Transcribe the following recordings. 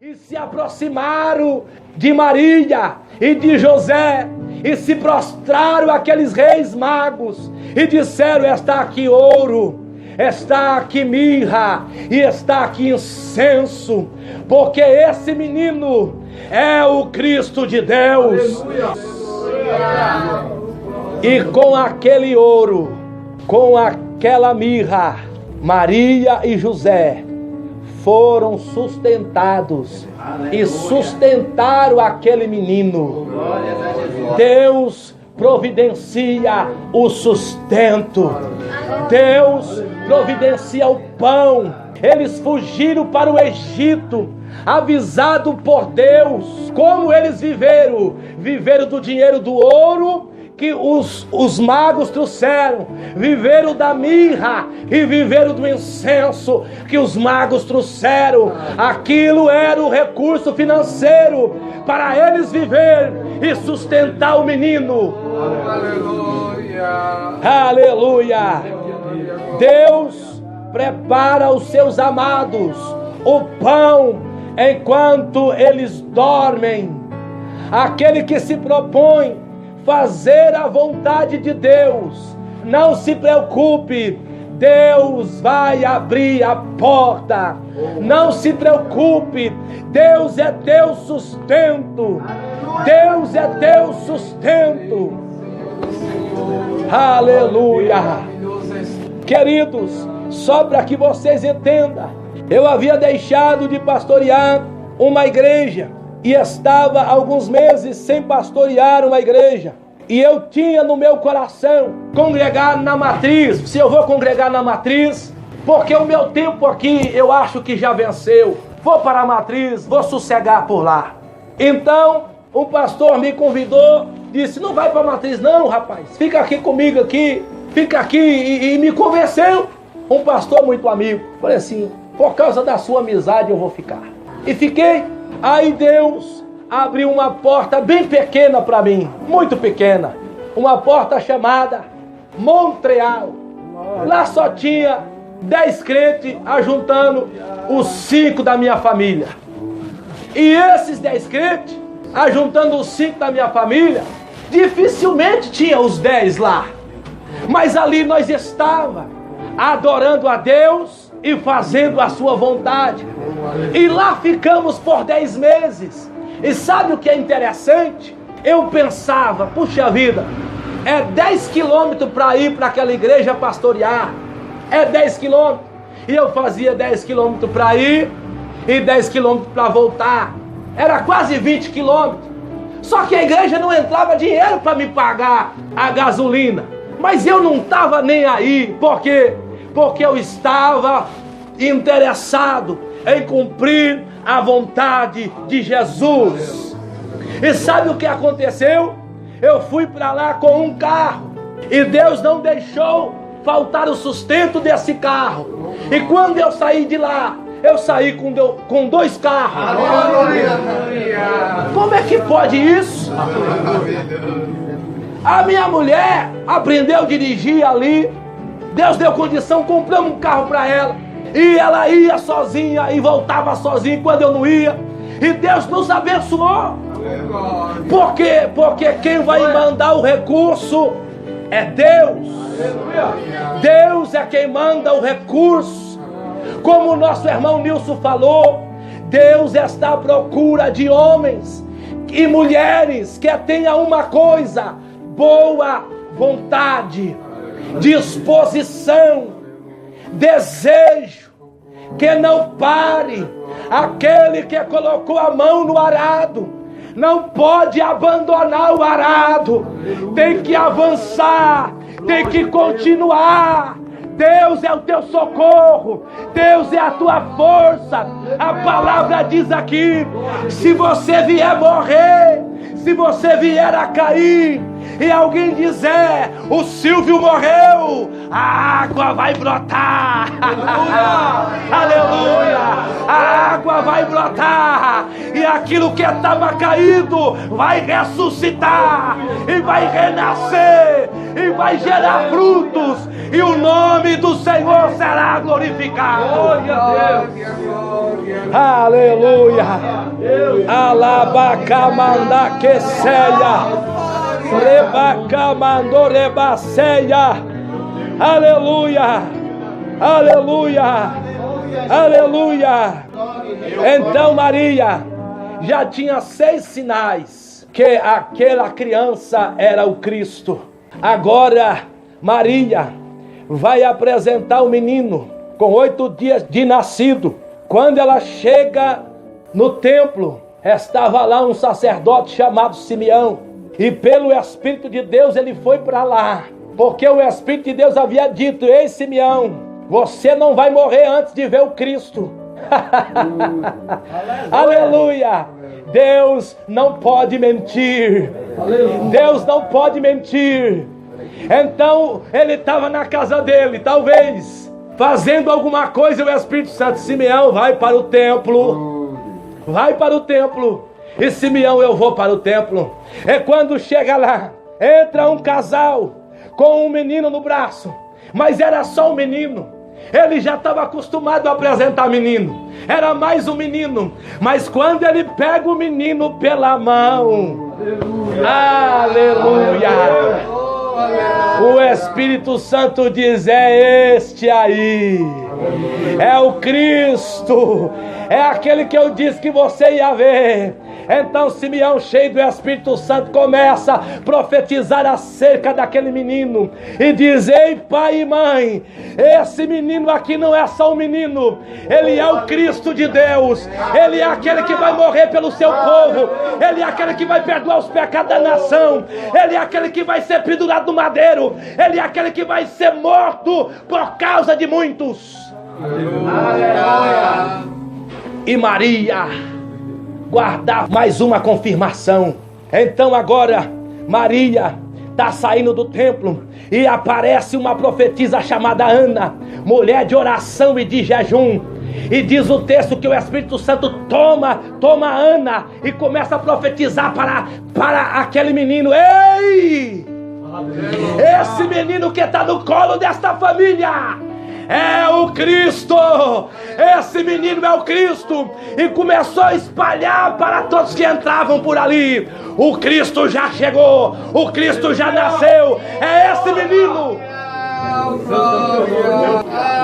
E se aproximaram de Maria e de José e se prostraram aqueles reis magos e disseram: está aqui ouro, está aqui mirra e está aqui incenso, porque esse menino é o Cristo de Deus. Aleluia. E com aquele ouro, com aquela mirra, Maria e José foram sustentados e sustentaram aquele menino. Deus providencia o sustento, Deus providencia o pão. Eles fugiram para o Egito, avisado por Deus. Como eles viveram? Viveram do dinheiro do ouro que os magos trouxeram, viveram da mirra e viveram do incenso que os magos trouxeram. Aquilo era o recurso financeiro para eles viver e sustentar o menino. Aleluia! Aleluia! Deus prepara os seus amados o pão enquanto eles dormem. Aquele que se propõe fazer a vontade de Deus, não se preocupe, Deus vai abrir a porta. Não se preocupe, Deus é teu sustento. Deus é teu sustento. Aleluia. Queridos, só para que vocês entendam, eu havia deixado de pastorear uma igreja e estava alguns meses sem pastorear uma igreja. E eu tinha no meu coração congregar na matriz. Se eu vou congregar na matriz, porque o meu tempo aqui eu acho que já venceu. Vou para a matriz, vou sossegar por lá. Então, um pastor me convidou, disse: não vai para a matriz não, rapaz. Fica aqui comigo aqui, fica aqui. E me convenceu. Um pastor muito amigo. Falei assim: por causa da sua amizade eu vou ficar. E fiquei. Aí Deus abriu uma porta bem pequena para mim, muito pequena, uma porta chamada Montreal. Lá só tinha 10 crentes, ajuntando os 5 da minha família. E esses 10 crentes, ajuntando os 5 da minha família, dificilmente tinha os 10 lá. Mas ali nós estávamos adorando a Deus e fazendo a sua vontade. E lá ficamos por 10 meses. E sabe o que é interessante? Eu pensava: puxa vida, é 10 quilômetros para ir para aquela igreja pastorear. É 10 quilômetros. E eu fazia 10 quilômetros para ir e 10 quilômetros para voltar. Era quase 20 quilômetros. Só que a igreja não entrava dinheiro para me pagar a gasolina. Mas eu não estava nem aí. Por quê? Porque eu estava interessado em cumprir a vontade de Jesus. E sabe o que aconteceu? Eu fui para lá com um carro e Deus não deixou faltar o sustento desse carro. E quando eu saí de lá, eu saí com 2 carros. Como é que pode isso? A minha mulher aprendeu a dirigir ali. Deus deu condição, compramos um carro para ela. E ela ia sozinha e voltava sozinha quando eu não ia. E Deus nos abençoou. Por quê? Porque quem vai mandar o recurso é Deus. Deus é quem manda o recurso. Como o nosso irmão Nilson falou, Deus está à procura de homens e mulheres que tenham uma coisa: boa vontade, disposição, desejo, que não pare. Aquele que colocou a mão no arado não pode abandonar o arado, tem que avançar, tem que continuar. Deus é o teu socorro, Deus é a tua força. A palavra diz aqui: se você vier morrer, se você vier a cair e alguém dizer: o Silvio morreu, a água vai brotar. Aleluia! A água vai brotar e aquilo que estava caído vai ressuscitar e vai renascer e vai gerar frutos, e o nome do Senhor será glorificado. Glória a Deus. Aleluia. Alabacamandaqueceia. Rebacamandorebaceia. Aleluia. Aleluia. Aleluia. Então Maria já tinha 6 sinais que aquela criança era o Cristo. Agora Maria vai apresentar o menino com 8 dias de nascido. Quando ela chega no templo, estava lá um sacerdote chamado Simeão, e pelo Espírito de Deus ele foi para lá, porque o Espírito de Deus havia dito: ei Simeão, você não vai morrer antes de ver o Cristo. Aleluia. Deus não pode mentir. Deus não pode mentir. Então ele estava na casa dele, talvez fazendo alguma coisa, e o Espírito Santo: Simeão, vai para o templo. Vai para o templo. E Simeão: eu vou para o templo. É quando chega lá, entra um casal com um menino no braço, mas era só um menino. Ele já estava acostumado a apresentar menino, era mais um menino. Mas quando ele pega o menino pela mão, aleluia, o Espírito Santo diz: é este aí, é o Cristo, é aquele que eu disse que você ia ver. Então Simeão, cheio do Espírito Santo, começa a profetizar acerca daquele menino e diz: ei pai e mãe, esse menino aqui não é só um menino, ele é o Cristo de Deus, ele é aquele que vai morrer pelo seu povo, ele é aquele que vai perdoar os pecados da nação, ele é aquele que vai ser pendurado no madeiro, ele é aquele que vai ser morto por causa de muitos. Aleluia. E Maria guardar mais uma confirmação. Então agora Maria está saindo do templo e aparece uma profetisa chamada Ana, mulher de oração e de jejum, e diz o texto que o Espírito Santo toma Ana e começa a profetizar para aquele menino: ei, esse menino que está no colo desta família é o Cristo, esse menino é o Cristo. E começou a espalhar para todos que entravam por ali: o Cristo já chegou, o Cristo já nasceu, é esse menino.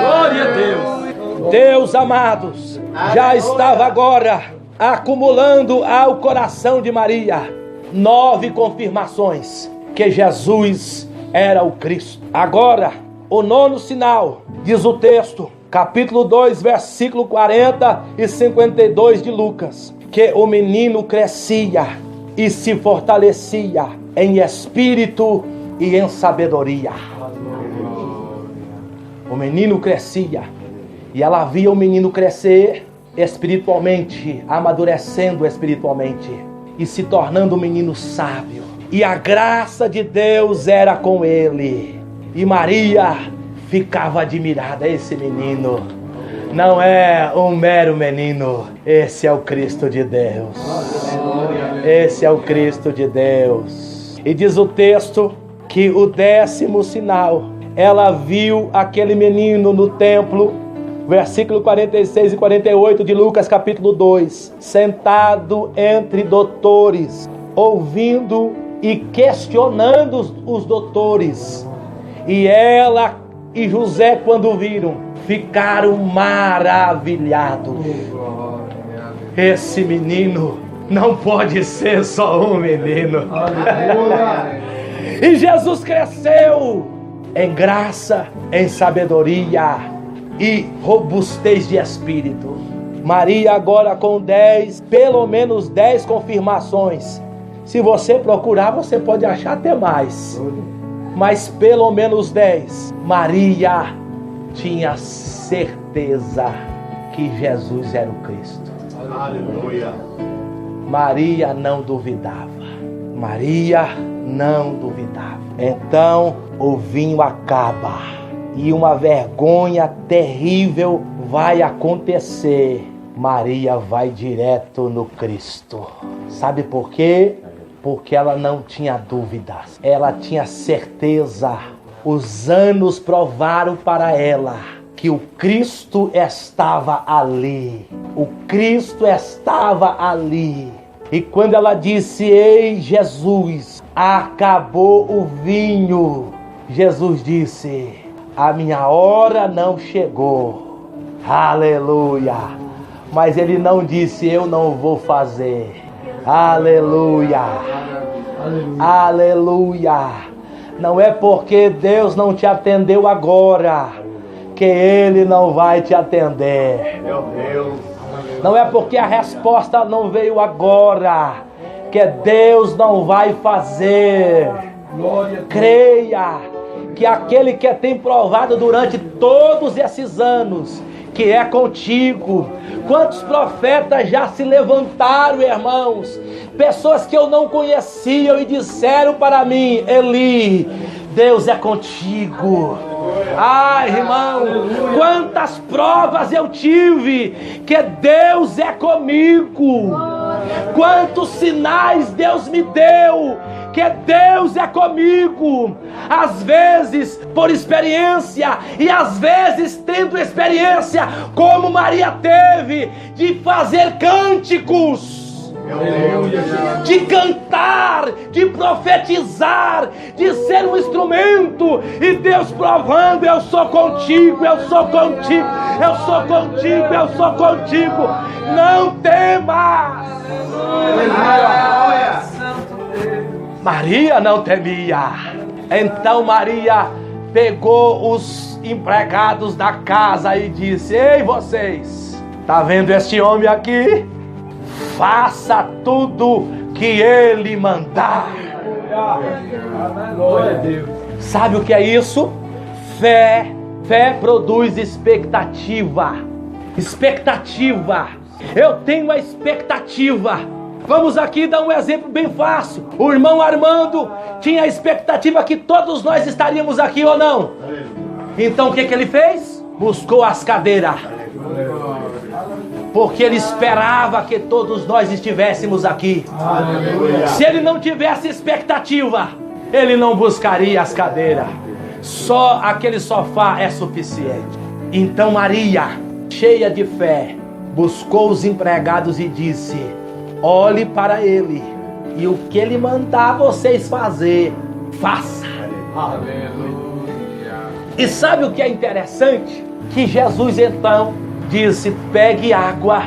Glória a Deus. Deus, amados, já estava agora acumulando ao coração de Maria 9 confirmações que Jesus era o Cristo. Agora, o 9º sinal, diz o texto, capítulo 2, versículo 40 e 52 de Lucas, que o menino crescia e se fortalecia em espírito e em sabedoria. O menino crescia, e ela via o menino crescer espiritualmente, amadurecendo espiritualmente e se tornando um menino sábio. E a graça de Deus era com ele. E Maria ficava admirada: esse menino não é um mero menino, esse é o Cristo de Deus. Esse é o Cristo de Deus. E diz o texto que o 10º sinal, ela viu aquele menino no templo, versículo 46 e 48 de Lucas capítulo 2, sentado entre doutores, ouvindo e questionando os doutores. E ela e José, quando viram, ficaram maravilhados. Esse menino não pode ser só um menino. E Jesus cresceu em graça, em sabedoria e robustez de espírito. Maria agora com pelo menos 10 confirmações. Se você procurar, você pode achar até mais. Mas pelo menos 10. Maria tinha certeza que Jesus era o Cristo. Aleluia. Maria não duvidava. Maria não duvidava. Então o vinho acaba e uma vergonha terrível vai acontecer. Maria vai direto no Cristo. Sabe por quê? Porque ela não tinha dúvidas, ela tinha certeza. Os anos provaram para ela que o Cristo estava ali. O Cristo estava ali. E quando ela disse: ei, Jesus, acabou o vinho, Jesus disse: a minha hora não chegou. Aleluia. Mas ele não disse: eu não vou fazer. Aleluia. Aleluia. Não é porque Deus não te atendeu agora que Ele não vai te atender. Meu Deus. Não é porque a resposta não veio agora que Deus não vai fazer. Creia que aquele que tem provado durante todos esses anos, que é contigo. Quantos profetas já se levantaram, irmãos? Pessoas que eu não conhecia e disseram para mim: Eli, Deus é contigo. Ai, irmão, quantas provas eu tive que Deus é comigo. Quantos sinais Deus me deu que Deus é comigo. Às vezes por experiência e às vezes tendo experiência como Maria teve de fazer cânticos, de cantar, de profetizar, de ser um instrumento, e Deus provando: eu sou contigo, eu sou contigo, eu sou contigo, eu sou contigo, não temas. Maria não temia. Então Maria pegou os empregados da casa e disse: ei, vocês, tá vendo este homem aqui? Faça tudo que ele mandar. Glória a Deus. Sabe o que é isso? Fé. Fé produz expectativa. Expectativa. Eu tenho a expectativa. Vamos aqui dar um exemplo bem fácil. O irmão Armando tinha a expectativa que todos nós estaríamos aqui ou não. Então o que ele fez? Buscou as cadeiras. Porque ele esperava que todos nós estivéssemos aqui. Aleluia. Se ele não tivesse expectativa, ele não buscaria as cadeiras. Só aquele sofá é suficiente. Então Maria, cheia de fé, buscou os empregados e disse: olhe para ele, e o que ele mandar vocês fazer, faça. Aleluia. E sabe o que é interessante? Que Jesus então disse: pegue água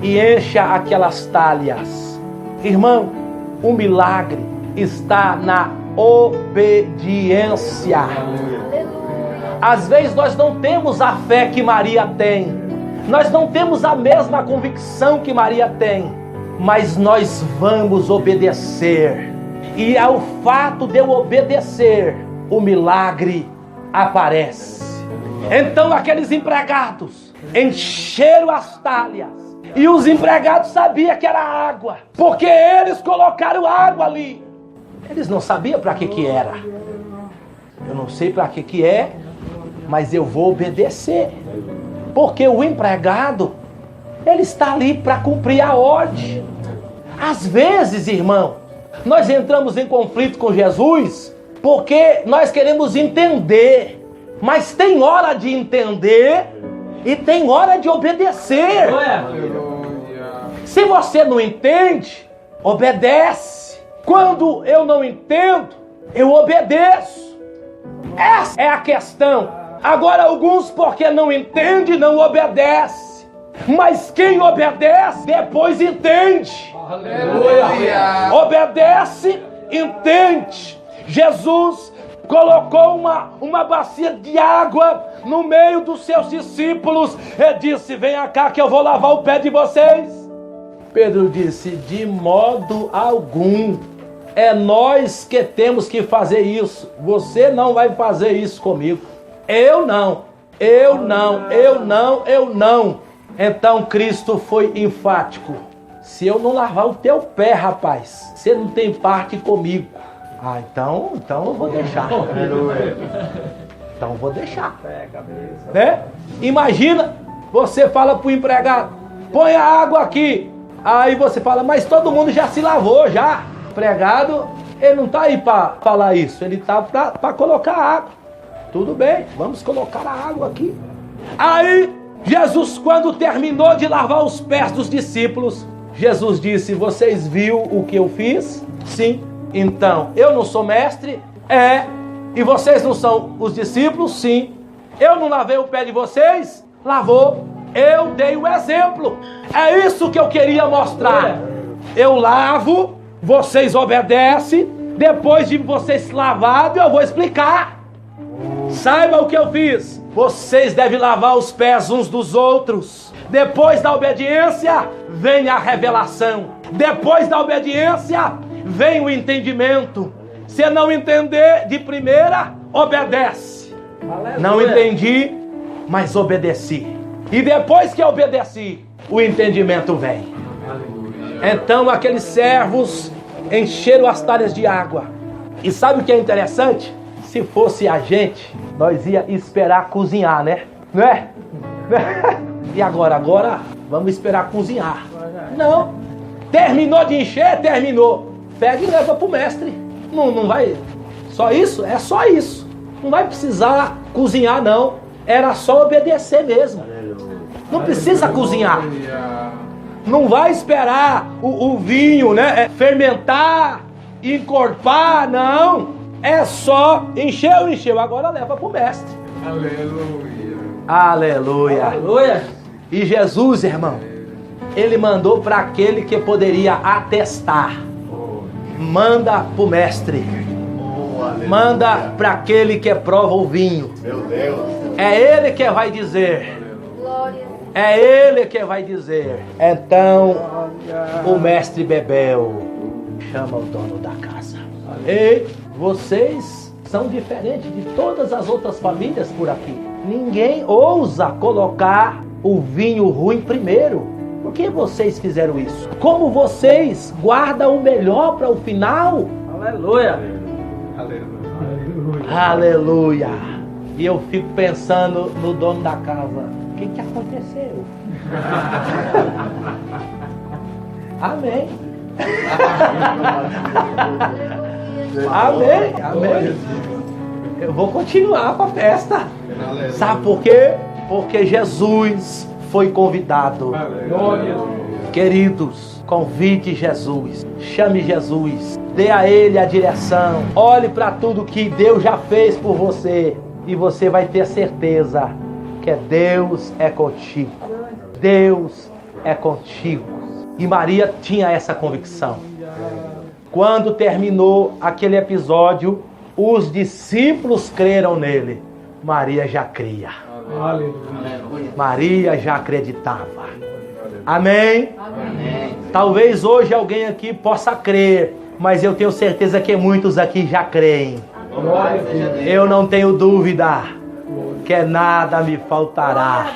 e encha aquelas talhas. Irmão, o milagre está na obediência. Às vezes nós não temos a fé que Maria tem, nós não temos a mesma convicção que Maria tem, mas nós vamos obedecer. E ao fato de eu obedecer, o milagre aparece. Então aqueles empregados encheram as talhas, e os empregados sabiam que era água, porque eles colocaram água ali. Eles não sabiam para que era. Eu não sei para que é, mas eu vou obedecer, porque o empregado, ele está ali para cumprir a ordem. Às vezes, irmão, nós entramos em conflito com Jesus porque nós queremos entender, mas tem hora de entender e tem hora de obedecer. Se você não entende, obedece. Quando eu não entendo, eu obedeço. Essa é a questão. Agora, alguns, porque não entendem, não obedecem. Mas quem obedece, depois entende. Aleluia. Obedece, entende. Jesus colocou uma bacia de água no meio dos seus discípulos e disse: venha cá que eu vou lavar o pé de vocês. Pedro disse: de modo algum. É nós que temos que fazer isso. Você não vai fazer isso comigo. Eu não. Eu não. Eu não. Eu não. Então Cristo foi enfático: se eu não lavar o teu pé, rapaz, você não tem parte comigo. Ah, então eu vou deixar. Então eu vou deixar. Né? Imagina, você fala pro empregado: põe a água aqui. Aí você fala: mas todo mundo já se lavou já. O empregado, ele não está aí para falar isso, ele está para colocar água. Tudo bem, vamos colocar a água aqui. Aí, Jesus, quando terminou de lavar os pés dos discípulos, Jesus disse: vocês viram o que eu fiz? Sim. Então, eu não sou mestre? É. E vocês não são os discípulos? Sim. Eu não lavei o pé de vocês? Lavou. Eu dei o exemplo. É isso que eu queria mostrar. Eu lavo, vocês obedecem. Depois de vocês lavados, eu vou explicar. Saiba o que eu fiz. Vocês devem lavar os pés uns dos outros. Depois da obediência, vem a revelação. Depois da obediência, vem o entendimento. Se não entender de primeira, obedece. Aleluia. Não entendi, mas obedeci. E depois que eu obedeci, o entendimento vem. Aleluia. Então aqueles servos encheram as talhas de água. E sabe o que é interessante? Se fosse a gente, nós ia esperar cozinhar, né? Não é? E agora vamos esperar cozinhar. Não. Terminou de encher, terminou. Pega e leva para o mestre. Não vai. Só isso? É só isso. Não vai precisar cozinhar, não. Era só obedecer mesmo. Não precisa cozinhar. Não vai esperar o vinho, né? Fermentar, encorpar, não. É só encheu. Agora leva para o mestre. Aleluia. Aleluia. Aleluia. E Jesus, irmão, ele mandou para aquele que poderia atestar. Manda para o mestre. Manda para aquele que prova o vinho. Meu Deus. É ele que vai dizer. É ele que vai dizer. Então o mestre bebeu. Chama o dono da casa. Ei, vocês são diferentes de todas as outras famílias por aqui. Ninguém ousa colocar o vinho ruim primeiro. Por que vocês fizeram isso? Como vocês guardam o melhor para o final? Aleluia. Aleluia. Aleluia. E eu fico pensando no dono da casa. O que aconteceu? Amém. Amém. Eu vou continuar com a festa. Sabe por quê? Porque Jesus foi convidado. Queridos, convide Jesus. Chame Jesus. Dê a Ele a direção. Olhe para tudo que Deus já fez por você. E você vai ter certeza que Deus é contigo. Deus é contigo. E Maria tinha essa convicção. Quando terminou aquele episódio, os discípulos creram nele. Maria já cria. Maria já acreditava. Amém? Amém? Talvez hoje alguém aqui possa crer, mas eu tenho certeza que muitos aqui já creem. Eu não tenho dúvida que nada me faltará.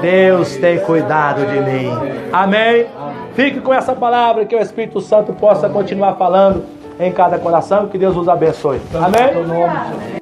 Deus tem cuidado de mim. Amém? Fique com essa palavra, que o Espírito Santo possa continuar falando em cada coração. Que Deus os abençoe. Amém?